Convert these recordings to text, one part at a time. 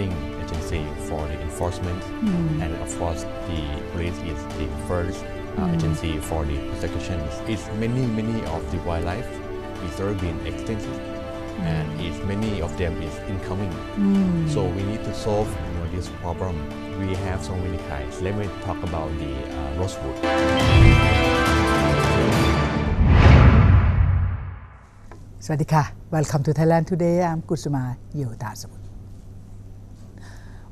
leading agency for the enforcement, and of course the police is the first agency for the prosecutions. It's many of the wildlife is already been extinct, and it's many of them is incoming. So we need to solve this problem. We have so many kinds. Let me talk about the rosewood. Swadika, welcome to Thailand Today. I'm Kusuma Yotasam.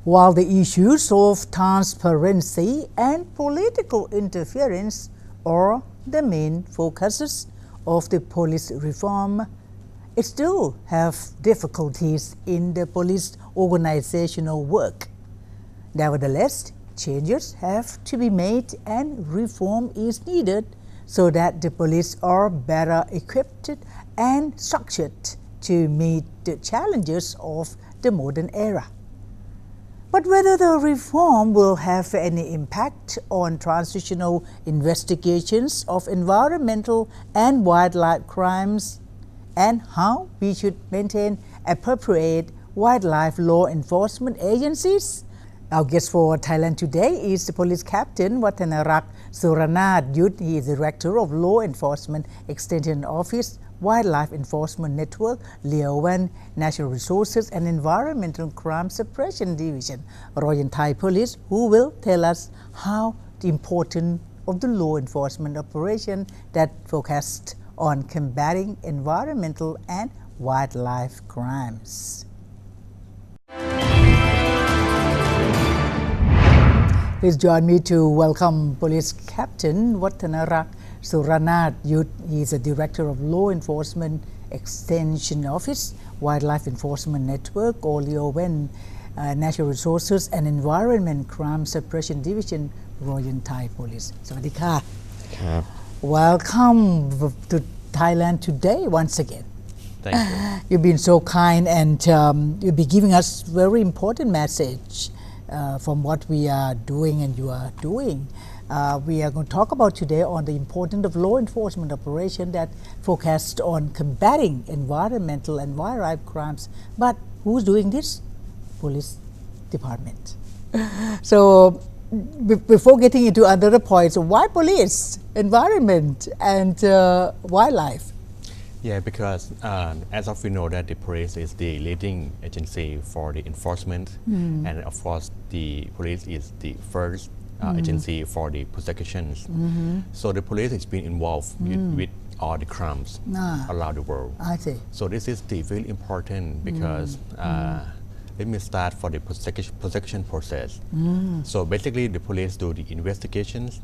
While the issues of transparency and political interference are the main focuses of the police reform, it still have difficulties in the police organizational work. Nevertheless, changes have to be made and reform is needed so that the police are better equipped and structured to meet the challenges of the modern era. But whether the reform will have any impact on transitional investigations of environmental and wildlife crimes, and how we should maintain appropriate wildlife law enforcement agencies. Our guest for Thailand Today is the Police Captain Vatanarak Suranartyuth. He is the Director of Law Enforcement Extension Office, Wildlife Enforcement Network, LEEO-WEN, Natural Resources and Environmental Crime Suppression Division, Royal Thai Police, who will tell us how the importance of the law enforcement operation that focused on combating environmental and wildlife crimes. Please join me to welcome Police Captain Vatanarak Suranartyuth. He is the Director of Law Enforcement Extension Office, Wildlife Enforcement Network, or LEEO-WEN, Natural Resources and Environment Crime Suppression Division, Royal Thai Police. Swadika. Welcome to Thailand Today once again. Thank you. You've been so kind, and you'll be giving us very important message from what we are doing and you are doing. We are going to talk about today on the importance of law enforcement operation that focused on combating environmental and wildlife crimes. But who's doing this? Police Department. So before getting into other points, why police, environment and wildlife? Yeah, because as of we know that the police is the leading agency for the enforcement, and of course the police is the first agency for the prosecutions. So the police has been involved with all the crimes around the world. I see. So this is the very important because let me start for the prosecution process. So basically the police do the investigations,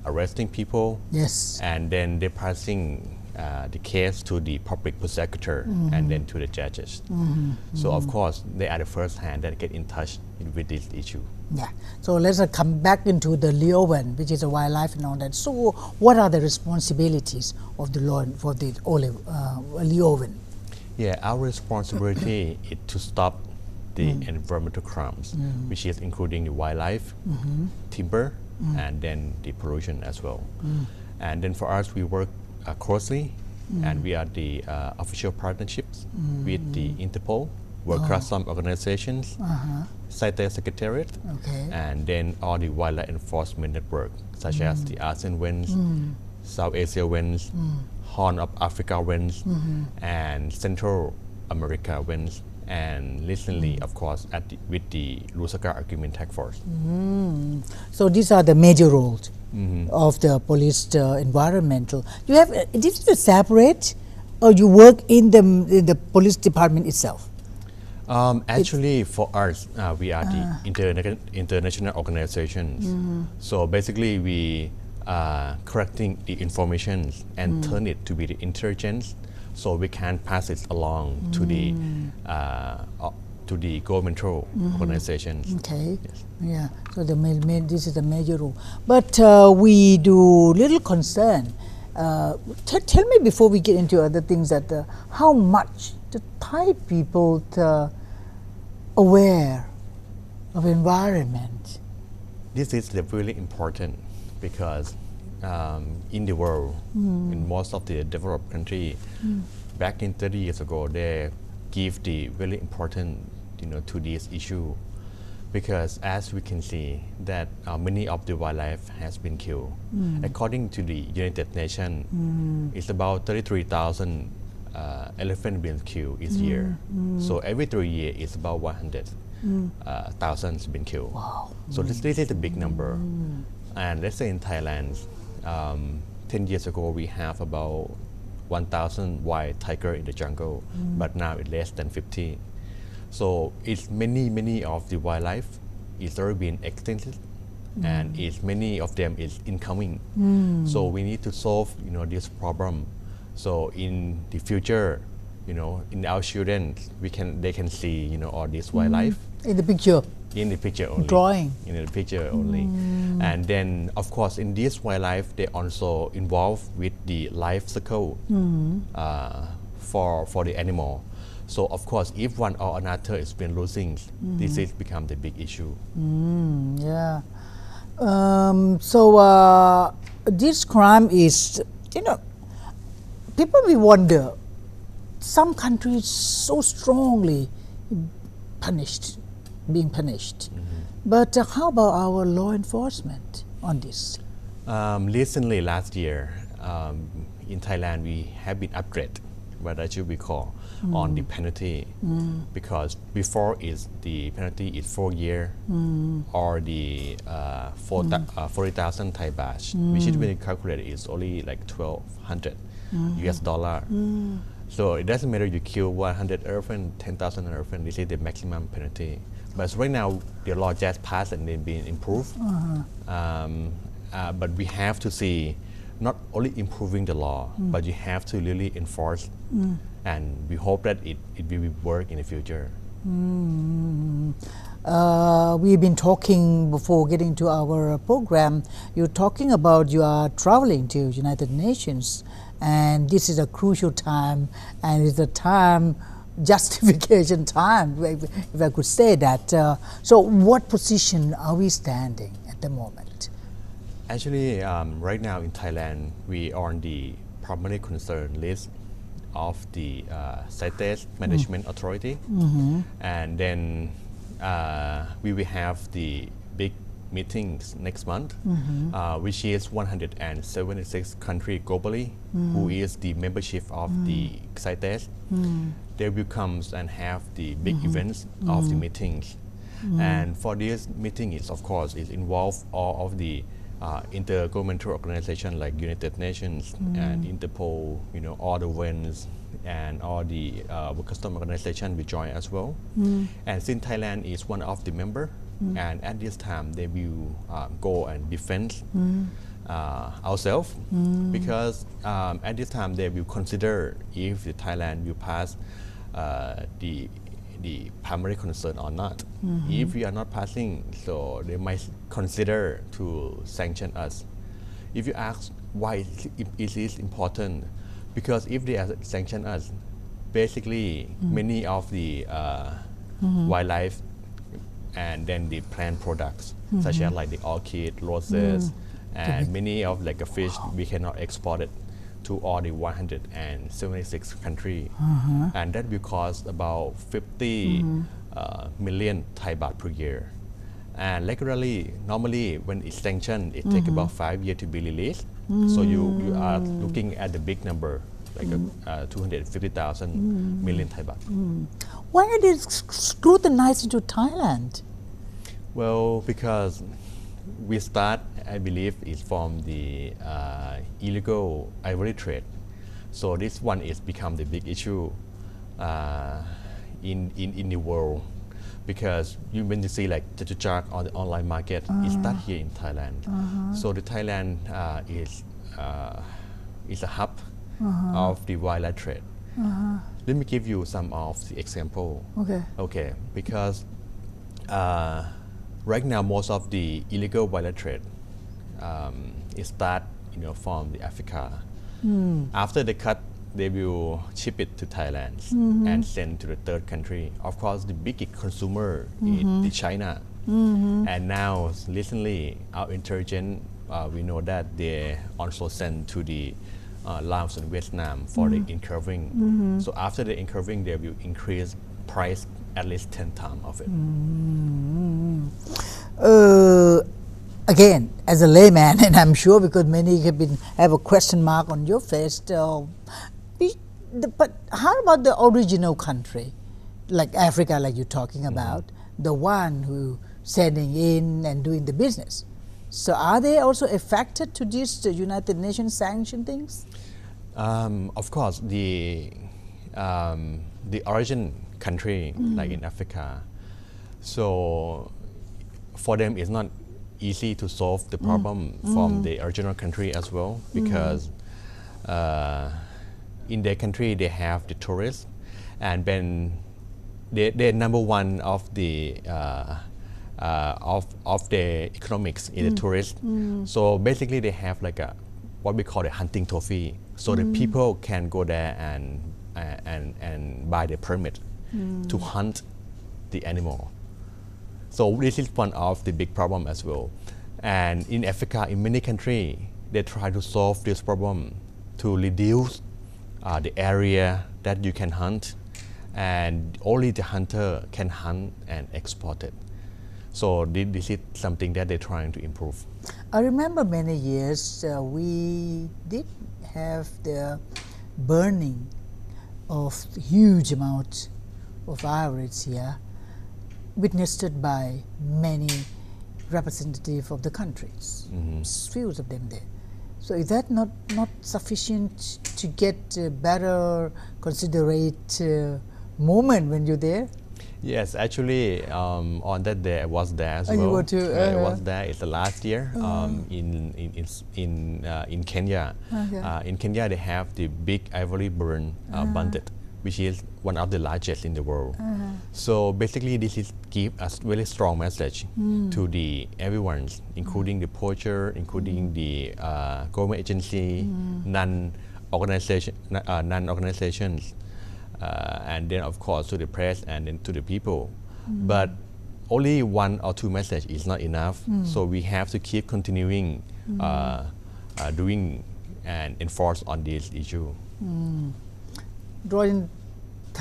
arresting people, Yes. and then they passing the case to the public prosecutor and then to the judges. So of course they are the first hand that get in touch with this issue. Yeah. So let's come back into the LEEO-WEN, which is a wildlife and all that. So what are the responsibilities of the law for the LEEO-WEN? Yeah, our responsibility is to stop the environmental crimes, which is including the wildlife, timber, and then the pollution as well. And then for us, we work closely, and we are the official partnerships with the Interpol, World Customs Organizations, CITES Secretariat, and then all the wildlife enforcement network, such as the ASEAN WENs, South Asia WENs, Horn of Africa WENs, and Central America WENs, and recently, of course, with the Lusaka Agreement Task Force. So these are the major roles of the police environmental. You have this is a separate, or you work in the police department itself? Actually, for us, we are the international organizations. So basically, we are collecting the information and turn it to be the intelligence, so we can pass it along to the governmental organizations. Okay. Yes. Yeah. So this is the major role. But we do little concern. Tell me before we get into other things that how much the Thai people aware of environment. This is really important because in the world, in most of the developed country, back in 30 years ago, they give the very important, to this issue because as we can see that many of the wildlife has been killed. According to the United Nations, it's about 33,000 elephant being killed each year. So every 3 years, it's about 100,000 been killed. Wow. So this is a big number. And let's say in Thailand, 10 years ago we have about 1,000 wild tiger in the jungle, but now it's less than 50. So it's many of the wildlife is already been extincted, and it's many of them is incoming. So we need to solve this problem. So in the future, in our children, they can see all this wildlife In the picture. In the picture only. Drawing. In the picture only. And then, of course, in this wildlife, they also involved with the life cycle for the animal. So, of course, if one or another is been losing, this is become the big issue. Yeah. So this crime is, people will wonder, some countries so strongly being punished. But how about our law enforcement on this? Recently, last year, in Thailand, we have been upgraded, what I should be called, on the penalty, because before the penalty is 4 years or the 40,000 Thai baht, which is when you calculate is only like 1,200 US dollar. So it doesn't matter you kill 100 elephant, 10,000 elephant, this is the maximum penalty. But right now the law just passed and they've been improved. But we have to see not only improving the law, but you have to really enforce, and we hope that it will work in the future. We've been talking before getting to our program. You're talking about you are traveling to United Nations, and this is a crucial time, and it's a time justification time, if I could say that. So, what position are we standing at the moment? Actually, right now in Thailand, we are on the primary concern list of the CITES Management Authority, and then we will have the big meetings next month, which is 176 countries globally who is the membership of the CITES. They will come and have the big events of the meetings, and for this meeting is of course is involve all of the intergovernmental organizations like United Nations and Interpol, all the WENs and all the work custom organizations will join as well. And since Thailand is one of the member, and at this time they will go and defend ourselves, because at this time they will consider if the Thailand will pass the primary concern or not. If we are not passing, so they might consider to sanction us. If you ask why it is important, because if they sanction us, basically many of the wildlife and then the plant products, such as like the orchid, roses, and many of like a fish, we cannot export it to all the 176 countries, and that will cost about 50 million Thai baht per year. And regularly, normally when it's sanctioned, it takes about 5 years to be released. So you are looking at the big number, like 250,000 million Thai baht. Why are they scrutinized into Thailand? Well, because we start, I believe, is from the illegal ivory trade. So this one is become the big issue in the world, because when you see like Chatuchak on the online market, it start here in Thailand. So the Thailand is a hub of the wildlife trade. Let me give you some of the example. Okay, because right now most of the illegal wildlife trade it start from the Africa. After they cut, they will ship it to Thailand and send to the third country. Of course, the biggest consumer is the China. And now recently our intelligence we know that they also send to the Laos and Vietnam for the incurving. So after the incurving, they will increase price at least 10 times of it. Again, as a layman, and I'm sure because many have a question mark on your face, but how about the original country, like Africa, like you're talking about, the one who sending in and doing the business? So are they also affected to these United Nations sanction things? Of course, the origin country, like in Africa, so for them it's not easy to solve the problem from the original country as well, because in their country they have the tourists, and then they're number one of the of the economics in the tourists. So basically they have like a what we call a hunting trophy, so the people can go there and buy the permit to hunt the animal. So this is one of the big problem as well. And in Africa, in many countries, they try to solve this problem to reduce the area that you can hunt, and only the hunter can hunt and export it. So this is something that they're trying to improve. I remember many years we did have the burning of huge amount of ivories here, witnessed by many representatives of the countries, few of them there. So is that not sufficient to get a better considerate moment when you're there? Yes, actually, on that day I was there as well. You were too? I was there. It's the last year in Kenya. Okay. In Kenya, they have the big ivory burn bandit, which is one of the largest in the world. So basically, this is give us very strong message to the everyone, including the poacher, including the government agency, non-organizations, and then of course to the press and then to the people. But only one or two message is not enough. So we have to keep continuing doing and enforce on this issue.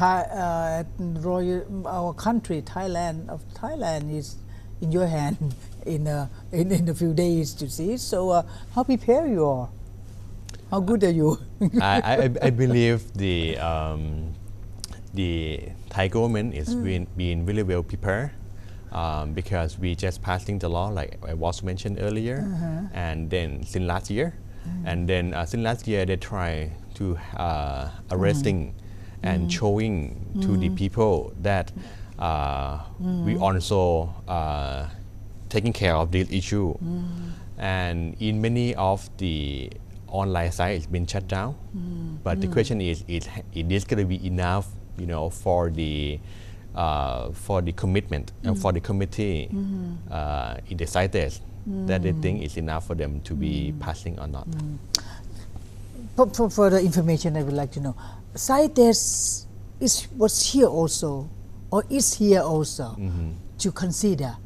Our country, Thailand is in your hand in a few days to see. So how prepared you are? How good are you? I believe the Thai government is being really well prepared, because we just passing the law like I was mentioned earlier, and then since last year, and then since last year they try to arresting and showing to the people that we also taking care of this issue, and in many of the online sites been shut down, but the question is this going to be enough, for the commitment and for the committee in the CITES that they think is enough for them to be passing or not. For the information I would like to know, CITES was here also or is here also to consider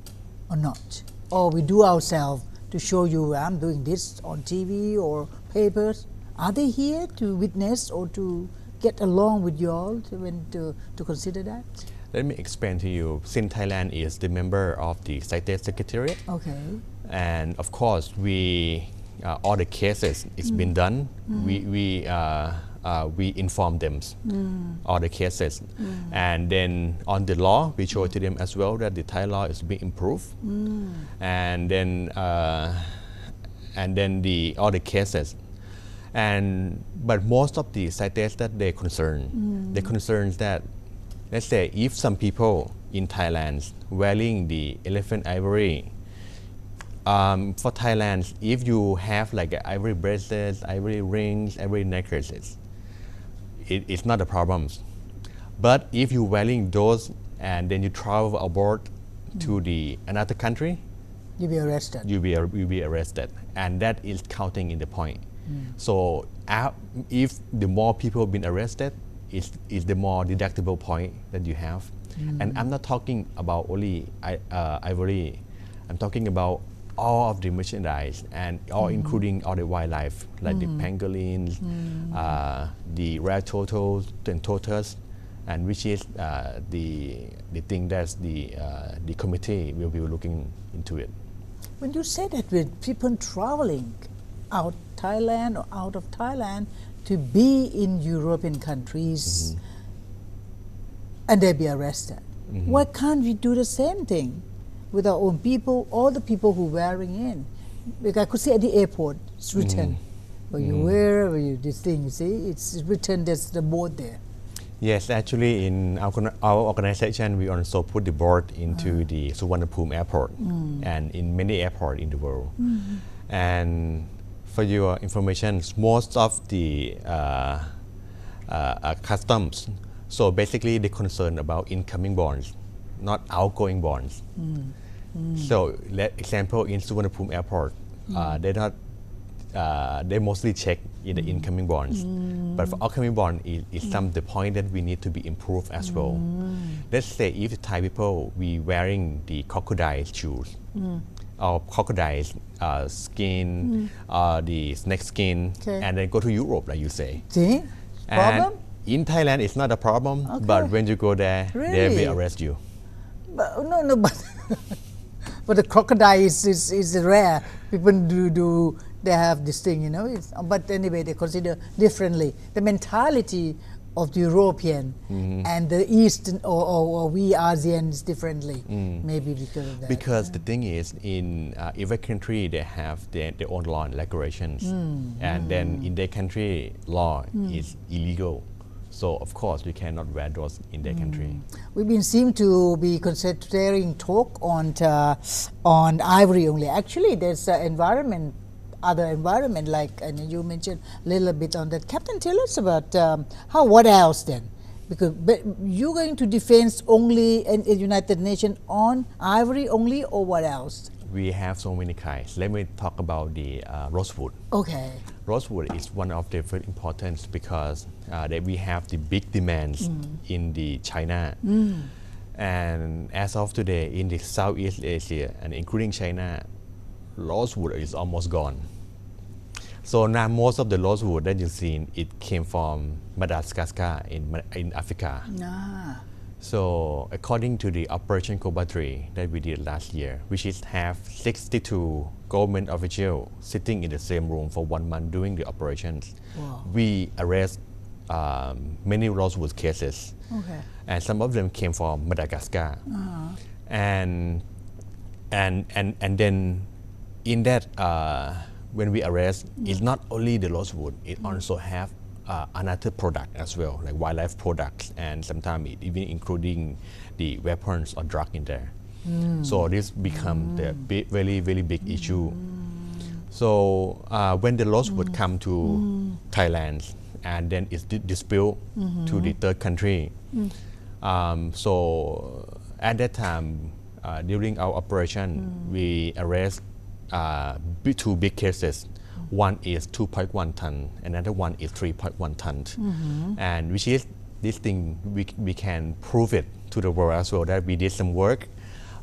or not, or we do ourselves to show you I'm doing this on TV or papers. Are they here to witness or to get along with you all to consider that? Let me explain to you. Since Thailand is the member of the CITES Secretariat, okay, and of course we all the cases it's been done. We inform them all the cases, and then on the law we show to them as well that the Thai law is being improved, and then the all the cases, but most of the CITES that they concerns that, let's say if some people in Thailand wearing the elephant ivory. For Thailand, if you have like ivory bracelets, ivory rings, ivory necklaces, it's not a problem. But if you wearing those and then you travel abroad to another country, you'll be arrested. You'll be arrested, and that is counting in the point. So if the more people been arrested, is the more deductible point that you have. And I'm not talking about only ivory. I'm talking about all of the merchandise and all including all the wildlife like the pangolins, the rare turtles and tortoises, and which is the thing that the committee will be looking into it. When you say that with people traveling out Thailand or out of Thailand to be in European countries and they be arrested, why can't we do the same thing with our own people, all the people who wearing in? Because I could see at the airport, it's written, where you wear, where you this thing, you see, it's written, there's the board there. Yes, actually in our organization we also put the board into the Suvarnabhumi airport and in many airports in the world. And for your information, most of the customs, so basically they concerned about incoming bonds, not outgoing bonds. So, example in Suvarnabhumi airport, they mostly check in the incoming bonds, but for outgoing bond is some the point that we need to be improved as well. Let's say if the Thai people we wearing the crocodile shoes or crocodile skin or the snake skin, and then go to Europe, like you say. See, problem? And in Thailand, it's not a problem, but when you go there, they will arrest you. But, no, but the crocodile is rare. People do they have this thing, you know. But anyway, they consider differently. The mentality of the European and the Eastern or we ASEANs differently. Maybe because of that. Because the thing is, in every country they have their own law and regulations, and then in their country law is illegal. So of course we cannot wear those in their country. We've been seem to be concentrating talk on ivory only. Actually, there's other environment like, and you mentioned a little bit on that. Captain, tell us about what else then? Because you're going to defend only in United Nations on ivory only, or what else? We have so many kinds. Let me talk about the rosewood. Okay. Rosewood is one of the very important because that we have the big demands in the China, and as of today in the Southeast Asia and including China, rosewood is almost gone. So now most of the rosewood that you've seen, it came from Madagascar in Africa. So according to the Operation Cobra 3 that we did last year, which is have 62 government officials sitting in the same room for 1 month doing the operations, we arrest many rosewood cases, and some of them came from Madagascar, and then in that when we arrest, it's not only the rosewood, it also have another product as well, like wildlife products, and sometimes even including the weapons or drug in there. So this become the very big issue. So when the rosewood come to Thailand and then it's dispute to the third country, so at that time during our operation we arrest 2 big cases. One is 2.1 ton, another one is 3.1 ton, and which is this thing we can prove it to the world as well that we did some work,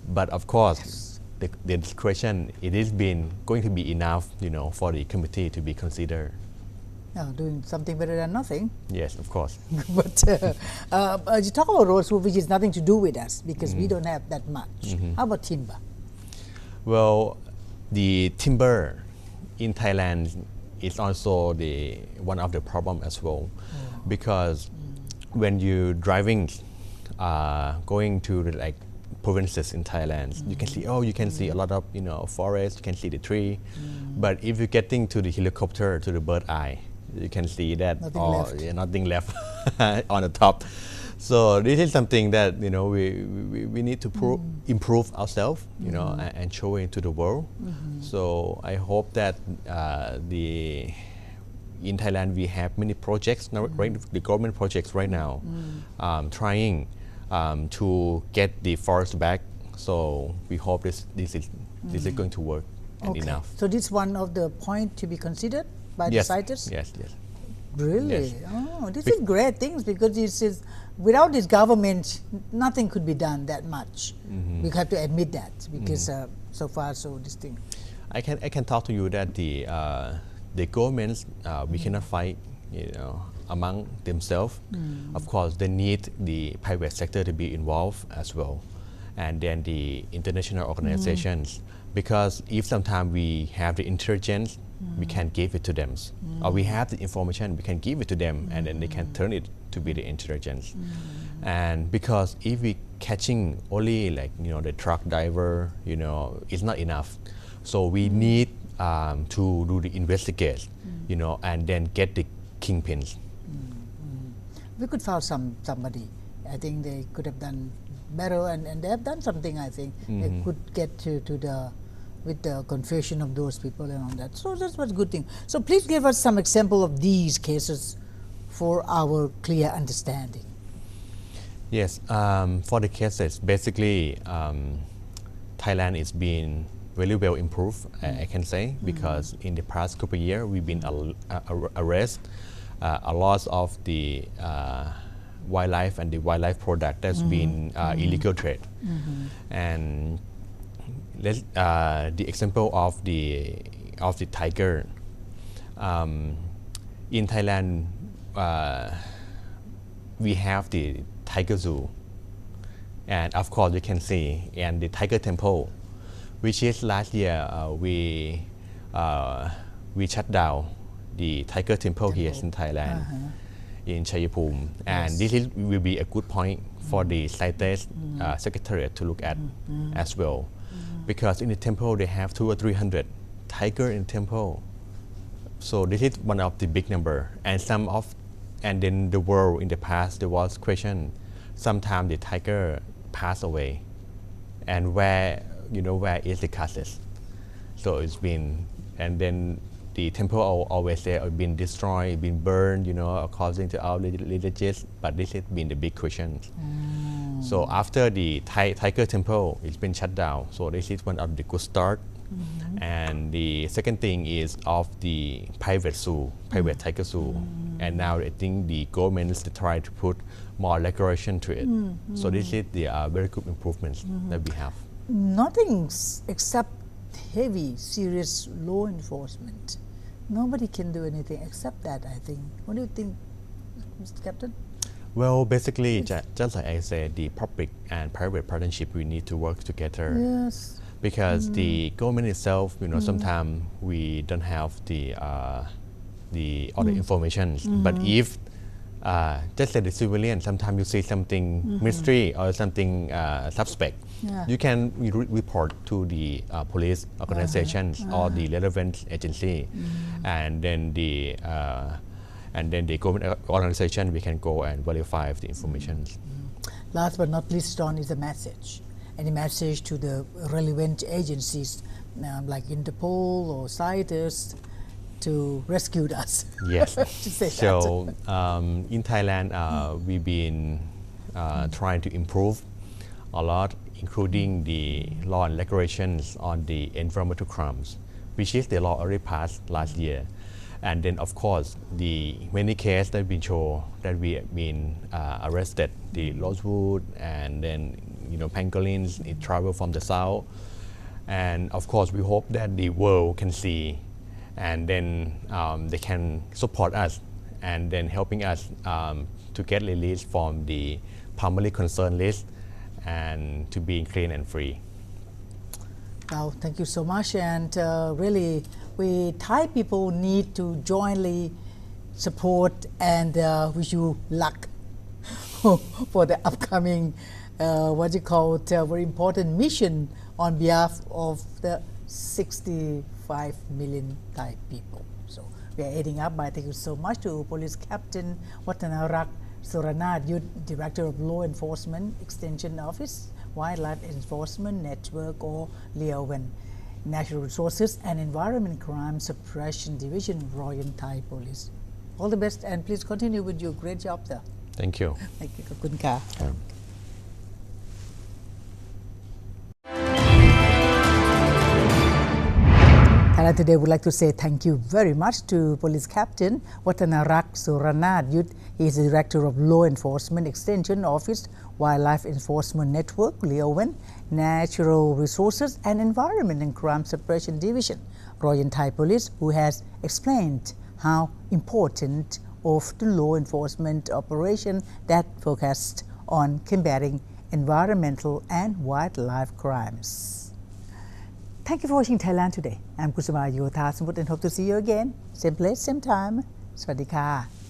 but of course the question it is been going to be enough, for the committee to be considered. Doing something better than nothing. Yes, of course. But you talk about rosewood, which is nothing to do with us because we don't have that much. How about timber? Well, the timber in Thailand is also one of the problem as well, because when you driving going to the provinces in Thailand, you can see a lot of forest, you can see the tree, but if you're getting to the helicopter, to the bird eye, you can see that nothing left on the top. So this is something that we need to improve ourselves, and show it to the world. So I hope that in Thailand we have many projects now, the government projects right now, trying to get the forest back. So we hope this is going to work enough. So this is one of the point to be considered by the CITES? Yes. Really? Yes. This is great things because this is without this government, nothing could be done that much. We have to admit that because so far this thing. I can talk to you that the governments we cannot fight among themselves. Of course, they need the private sector to be involved as well, and then the international organizations. Because if sometimes we have the intelligence, we can give it to them, or we have the information, we can give it to them, and then they can turn it to be the intelligence. And because if we catching only the truck driver, it's not enough. So we need to do the investigate, and then get the kingpins. We could find somebody. I think they could have done better, and they have done something. I think they could get to the with the confession of those people and all that. So that's what's good thing. So please give us some example of these cases for our clear understanding. Yes, for the cases, basically, Thailand is being very well improved, I can say, because in the past couple of years, we've been arrest a lot of the wildlife and the wildlife product that's been illegal trade. And the example of the tiger in Thailand, we have the tiger zoo, and of course you can see, and the tiger temple, which is last year we shut down the tiger temple here in Thailand, in Chayapum, and this will be a good point for the CITES secretariat to look at as well, because in the temple they have 200 or 300 tiger in the temple. So this is one of the big number, and then the world in the past there was question, sometimes the tiger pass away, and where is the carcass? So it's been, and then the temple always say been destroyed, been burned, according to our religious, but this has been the big question. So after the tiger temple, it's been shut down. So this is one of the good start. And the second thing is of the private zoo, private tiger zoo. And now I think the government is to try to put more regulation to it. So this is the very good improvements that we have. Nothing except heavy, serious law enforcement. Nobody can do anything except that, I think. What do you think, Mr. Captain? Well, basically, just like I said, the public and private partnership, we need to work together. Yes. Because the government itself, sometimes we don't have the all the information. But if just like the civilian, sometimes you see something mystery or something suspect, you can report to the police organizations or the relevant agency, and then the government organization, we can go and verify the information. Last but not least, Don, is a message. Any message to the relevant agencies like Interpol or CITES to rescue us? Yes. So in Thailand, we've been trying to improve a lot, including the law and regulations on the environmental crimes, which is the law already passed last year. And then, of course, the many cases that have been shown that we have been arrested, the rosewood and then pangolins, it travel from the south. And of course, we hope that the world can see, and then they can support us, and then helping us to get released from the primary concern list and to be clean and free. Well, thank you so much, and really, we Thai people need to jointly support and wish you luck for the upcoming very important mission on behalf of the 65 million Thai people. So we are adding up by thank you so much to Police Captain Vatanarak Suranartyuth, Director of Law Enforcement Extension Office, Wildlife Enforcement Network or LEEO-WEN, Natural Resources and Environment Crime Suppression Division, Royal Thai Police. All the best, and please continue with your great job, sir. Thank you. Thank you. ขอบคุณค่ะ Thailand Today would like to say thank you very much to Police Captain Vatanarak Suranartyuth. He is the Director of Law Enforcement Extension Office, Wildlife Enforcement Network, LEEO-WEN, Natural Resources and Environment and Crime Suppression Division, Royal Thai Police, who has explained how important of the law enforcement operation that focused on combating environmental and wildlife crimes. Thank you for watching Thailand Today. I'm Kusuma Yotha Samut and hope to see you again. Same place, same time. สวัสดีค่ะ